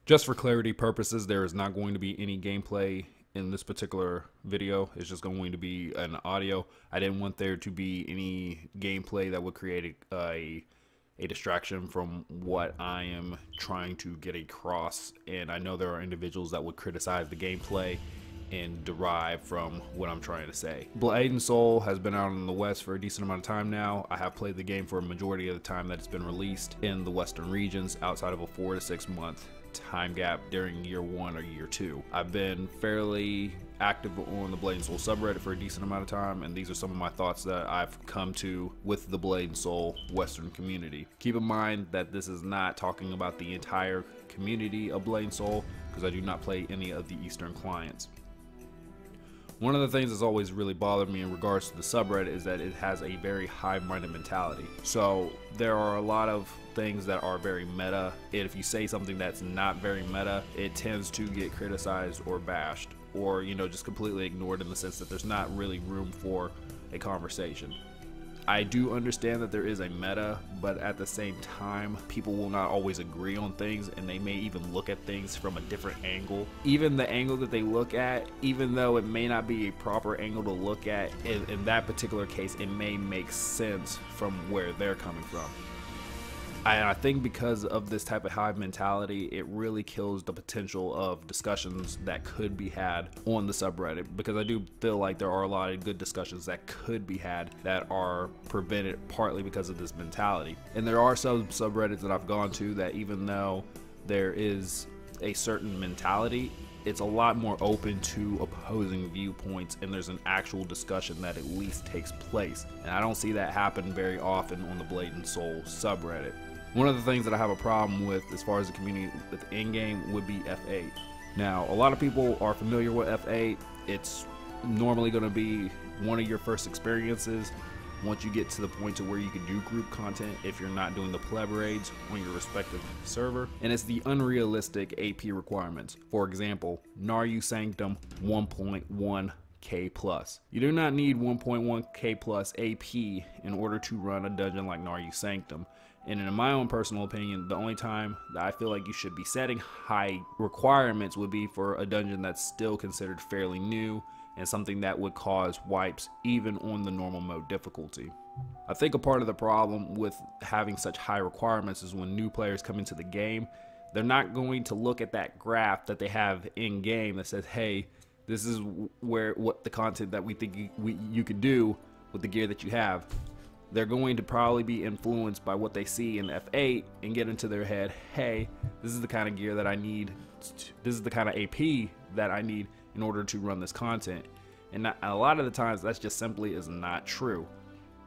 Just for clarity purposes, there is not going to be any gameplay in this particular video. It's just going to be an audio. I didn't want there to be any gameplay that would create a distraction from what I am trying to get across. And I know there are individuals that would criticize the gameplay and derive from what I'm trying to say. Blade and Soul has been out in the West for a decent amount of time now. I have played the game for a majority of the time that it's been released in the Western regions, outside of a 4 to 6 month time gap during year 1 or year 2. I've been fairly active on the Blade and Soul subreddit for a decent amount of time, and these are some of my thoughts that I've come to with the Blade and Soul Western community. Keep in mind that this is not talking about the entire community of Blade and Soul, because I do not play any of the Eastern clients. One of the things that's always really bothered me in regards to the subreddit is that it has a very hive-minded mentality. So there are a lot of things that are very meta, and if you say something that's not very meta, it tends to get criticized or bashed, or just completely ignored, in the sense that there's not really room for a conversation. I do understand that there is a meta, but at the same time, people will not always agree on things, and they may even look at things from a different angle. Even the angle that they look at, even though it may not be a proper angle to look at, in that particular case, it may make sense from where they're coming from. I think because of this type of hive mentality, it really kills the potential of discussions that could be had on the subreddit, because I do feel like there are a lot of good discussions that could be had that are prevented partly because of this mentality. And there are some subreddits that I've gone to that, even though there is a certain mentality, it's a lot more open to opposing viewpoints, and there's an actual discussion that at least takes place. And I don't see that happen very often on the Blade and Soul subreddit. One of the things that I have a problem with as far as the community with in-game would be F8. Now, a lot of people are familiar with F8. It's normally going to be one of your first experiences once you get to the point to where you can do group content if you're not doing the pleb raids on your respective server. And it's the unrealistic AP requirements. For example, Naryu Sanctum 1.1k plus. You do not need 1.1k plus AP in order to run a dungeon like Naryu Sanctum. And in my own personal opinion, the only time that I feel like you should be setting high requirements would be for a dungeon that's still considered fairly new and something that would cause wipes even on the normal mode difficulty. I think a part of the problem with having such high requirements is when new players come into the game, they're not going to look at that graph that they have in game that says, hey, this is what the content that we think you could do with the gear that you have. They're going to probably be influenced by what they see in F8 and get into their head, hey, this is the kind of gear that I need, this is the kind of AP that I need in order to run this content. And a lot of the times that just simply is not true.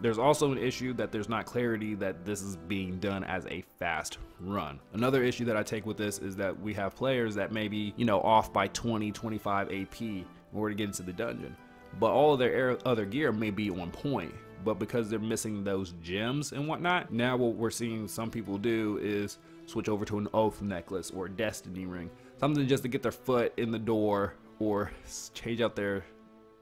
There's also an issue that there's not clarity that this is being done as a fast run. Another issue that I take with this is that we have players that may be, off by 20, 25 AP in order to get into the dungeon. But all of their other gear may be on point. But because they're missing those gems and whatnot, now what we're seeing some people do is switch over to an oath necklace or a destiny ring, something just to get their foot in the door or change out their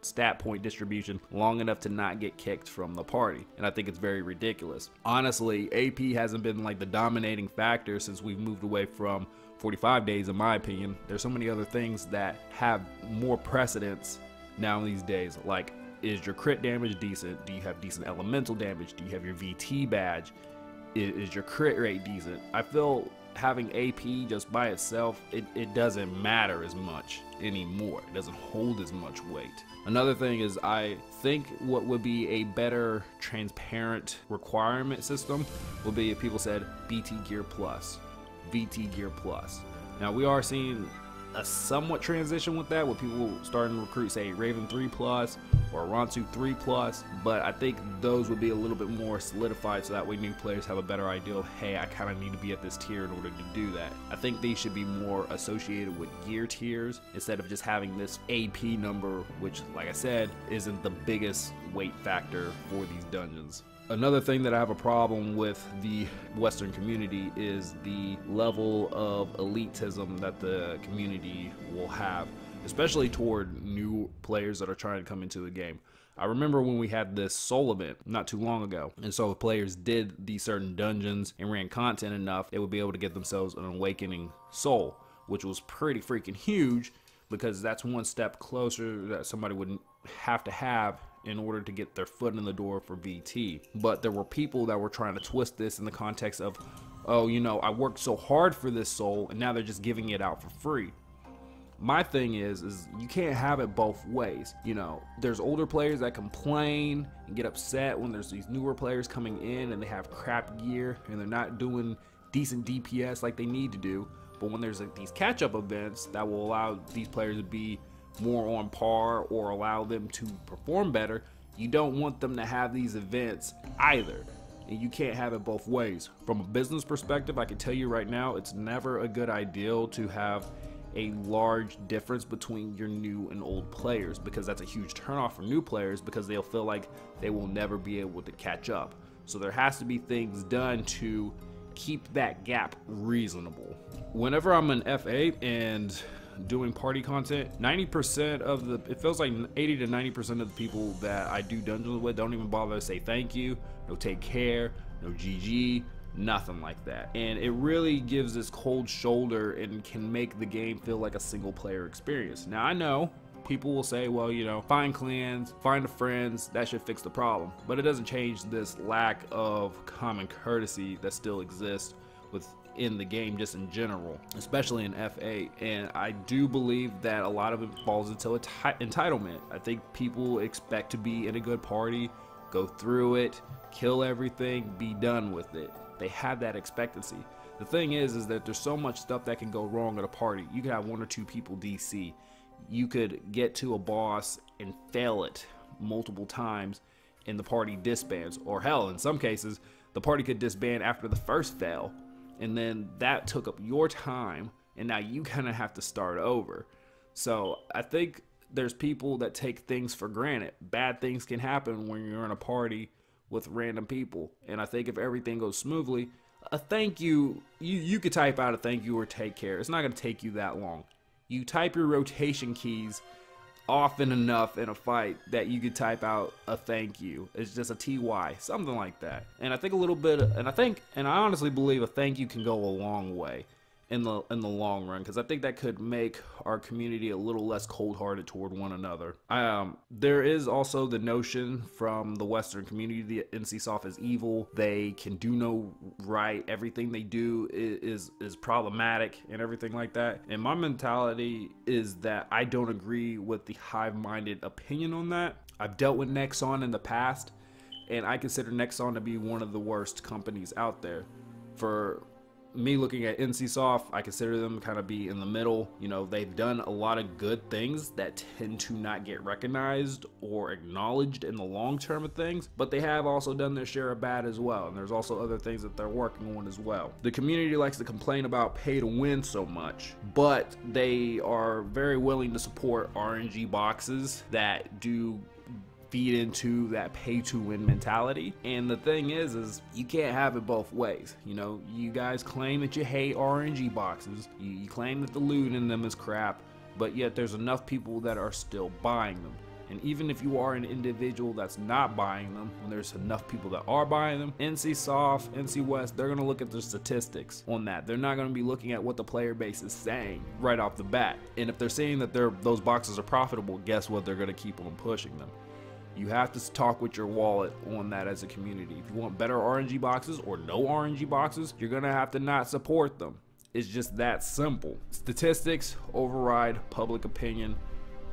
stat point distribution long enough to not get kicked from the party. And I think it's very ridiculous. Honestly, AP hasn't been like the dominating factor since we've moved away from 45 days, in my opinion. There's so many other things that have more precedence now these days, like, is your crit damage decent? Do you have decent elemental damage? Do you have your VT badge? Is your crit rate decent? I feel having AP just by itself, it doesn't matter as much anymore. It doesn't hold as much weight. Another thing is, I think what would be a better transparent requirement system would be if people said BT Gear Plus, VT Gear Plus. Now we are seeing a somewhat transition with that, with people starting to recruit, say, Raven 3 Plus or Ronsu 3 Plus, but I think those would be a little bit more solidified, so that way new players have a better idea of, hey, I kind of need to be at this tier in order to do that. I think they should be more associated with gear tiers instead of just having this AP number, which, like I said, isn't the biggest weight factor for these dungeons. Another thing that I have a problem with the Western community is the level of elitism that the community will have, especially toward new players that are trying to come into the game. I remember when we had this soul event not too long ago, and so if players did these certain dungeons and ran content enough, they would be able to get themselves an awakening soul. which was pretty freaking huge, because that's one step closer that somebody would have to have in order to get their foot in the door for VT. But there were people that were trying to twist this in the context of, oh, you know, I worked so hard for this soul and now they're just giving it out for free. My thing is you can't have it both ways. You know, there's older players that complain and get upset when there's these newer players coming in and they have crap gear and they're not doing decent DPS like they need to do. But when there's like these catch-up events that will allow these players to be more on par or allow them to perform better, you don't want them to have these events either. And you can't have it both ways. From a business perspective, I can tell you right now, it's never a good idea to have a large difference between your new and old players, because that's a huge turnoff for new players, because they'll feel like they will never be able to catch up. So there has to be things done to keep that gap reasonable. Whenever I'm an FA and doing party content, 90% of the, it feels like 80 to 90% of the people that I do dungeons with don't even bother to say thank you, no take care, no GG, nothing like that. And it really gives this cold shoulder and can make the game feel like a single player experience. Now I know people will say, well, you know, find clans, find the friends, that should fix the problem. But it doesn't change this lack of common courtesy that still exists within the game just in general, especially in FA. And I do believe that a lot of it falls into entitlement. I think people expect to be in a good party, go through it, kill everything, be done with it. They have that expectancy. The thing is that there's so much stuff that can go wrong at a party. You could have 1 or 2 people DC. You could get to a boss and fail it multiple times and the party disbands. Or hell, in some cases, the party could disband after the first fail, and then that took up your time, and now you kind of have to start over. So I think there's people that take things for granted. Bad things can happen when you're in a party with random people, and I think if everything goes smoothly, a thank you, you could type out a thank you or take care. It's not going to take you that long. You type your rotation keys often enough in a fight that you could type out a thank you. It's just a TY, something like that. And I think a little bit, and I honestly believe a thank you can go a long way in the long run, because I think that could make our community a little less cold-hearted toward one another. There is also the notion from the Western community that NCSoft is evil. They can do no right. Everything they do is problematic and everything like that. And my mentality is that I don't agree with the hive-minded opinion on that. I've dealt with Nexon in the past, and I consider Nexon to be one of the worst companies out there. For me looking at NCSoft, I consider them kind of be in the middle. You know, they've done a lot of good things that tend to not get recognized or acknowledged in the long term of things, but they have also done their share of bad as well, and there's also other things that they're working on as well. The community likes to complain about pay to win so much, but they are very willing to support Orangey Boxes that do feed into that pay to win mentality. And the thing is you can't have it both ways. You know, you guys claim that you hate Orangey Boxes, you claim that the loot in them is crap, but yet there's enough people that are still buying them. And even if you are an individual that's not buying them, when there's enough people that are buying them, NCSoft, NC West, they're gonna look at the statistics on that. They're not gonna be looking at what the player base is saying right off the bat. And if they're saying that those boxes are profitable, guess what? They're gonna keep on pushing them. You have to talk with your wallet on that as a community. If you want better Orangey Boxes or no Orangey Boxes, you're gonna have to not support them. It's just that simple. Statistics override public opinion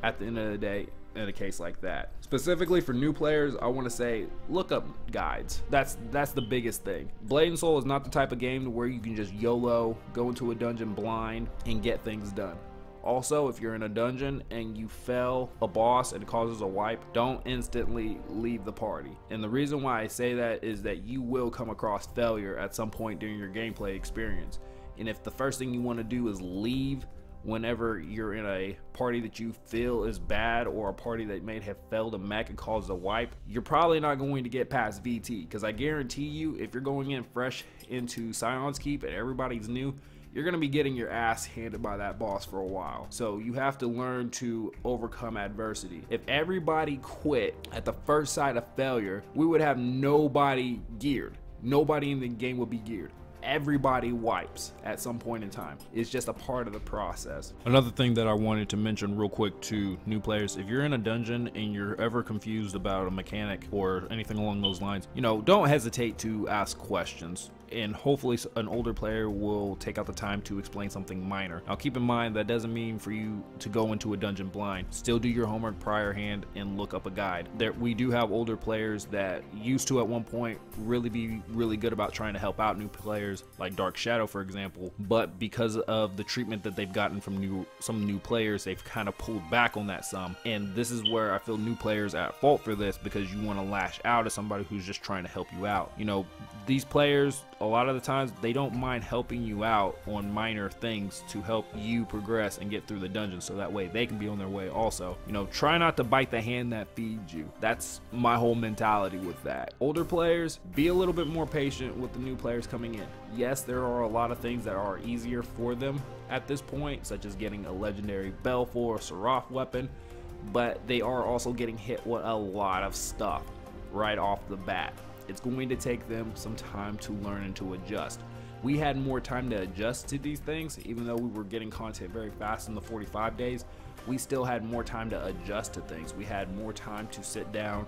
at the end of the day in a case like that. Specifically for new players, I want to say look up guides. That's the biggest thing. Blade and Soul is not the type of game where you can just YOLO, go into a dungeon blind, and get things done. Also, if you're in a dungeon and you fail a boss and it causes a wipe, don't instantly leave the party. And the reason why I say that is that you will come across failure at some point during your gameplay experience. And if the first thing you want to do is leave whenever you're in a party that you feel is bad, or a party that may have failed a mech and caused a wipe, you're probably not going to get past VT. Because I guarantee you, if you're going in fresh into Scion's Keep and everybody's new, you're going to be getting your ass handed by that boss for a while. So you have to learn to overcome adversity. If everybody quit at the first sight of failure, we would have nobody geared. Nobody in the game would be geared. everybody wipes at some point in time. It's just a part of the process. Another thing that I wanted to mention real quick to new players, if you're in a dungeon and you're ever confused about a mechanic or anything along those lines, you know, don't hesitate to ask questions, and hopefully an older player will take out the time to explain something minor. Now keep in mind that doesn't mean for you to go into a dungeon blind. Still do your homework prior hand and look up a guide. We do have older players that used to at one point be really good about trying to help out new players, like Dark Shadow for example, but because of the treatment that they've gotten from some new players, they've kind of pulled back on that some. And this is where I feel new players are at fault for this, because you want to lash out at somebody who's just trying to help you out. You know, these players, a lot of the times, they don't mind helping you out on minor things to help you progress and get through the dungeon, so that way they can be on their way also. You know, try not to bite the hand that feeds you. That's my whole mentality with that. Older players, be a little bit more patient with the new players coming in. Yes, there are a lot of things that are easier for them at this point, such as getting a legendary Baleful or Seraph weapon, but they are also getting hit with a lot of stuff right off the bat. It's going to take them some time to learn and to adjust. We had more time to adjust to these things. Even though we were getting content very fast in the 45 days, we still had more time to adjust to things. We had more time to sit down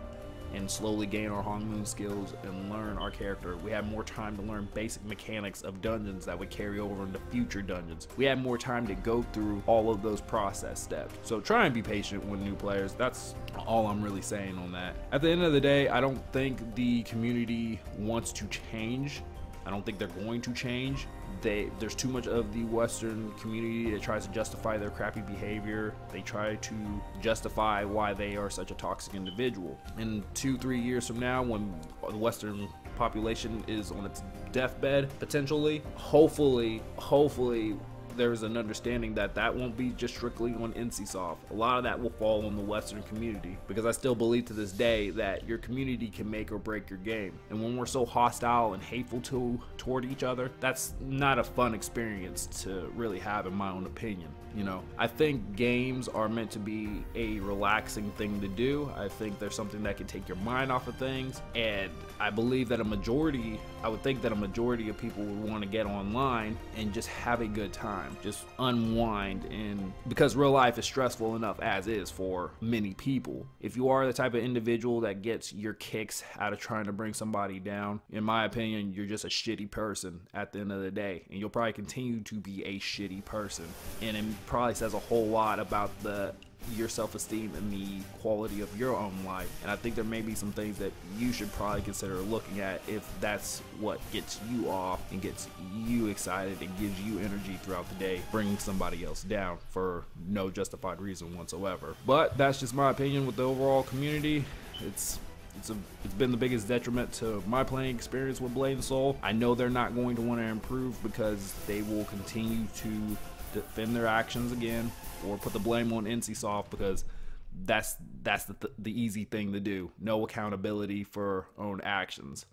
and slowly gain our Hong Moon skills and learn our character. We had more time to learn basic mechanics of dungeons that would carry over into future dungeons. We had more time to go through all of those process steps. So try and be patient with new players. That's all I'm really saying on that. At the end of the day, I don't think the community wants to change. I don't think they're going to change. There's too much of the Western community that tries to justify their crappy behavior. They try to justify why they are such a toxic individual. In 2-3 years from now, when the Western population is on its deathbed, potentially, hopefully there's an understanding that that won't be just strictly on NCSoft. A lot of that will fall on the Western community, because I still believe to this day that your community can make or break your game. And when we're so hostile and hateful toward each other, that's not a fun experience to really have, in my own opinion. You know, I think games are meant to be a relaxing thing to do. I think there's something that can take your mind off of things, and I believe that I would think that a majority of people would want to get online and just have a good time, just unwind, and because real life is stressful enough as is for many people. If you are the type of individual that gets your kicks out of trying to bring somebody down, in my opinion, you're just a shitty person at the end of the day, and you'll probably continue to be a shitty person. And it probably says a whole lot about your self-esteem and the quality of your own life. And I think there may be some things that you should probably consider looking at if that's what gets you off and gets you excited and gives you energy throughout the day, bringing somebody else down for no justified reason whatsoever. But that's just my opinion with the overall community. It's been the biggest detriment to my playing experience with Blade and Soul. I know they're not going to want to improve, because they will continue to defend their actions again, or put the blame on NCSoft, because that's the easy thing to do. No accountability for own actions.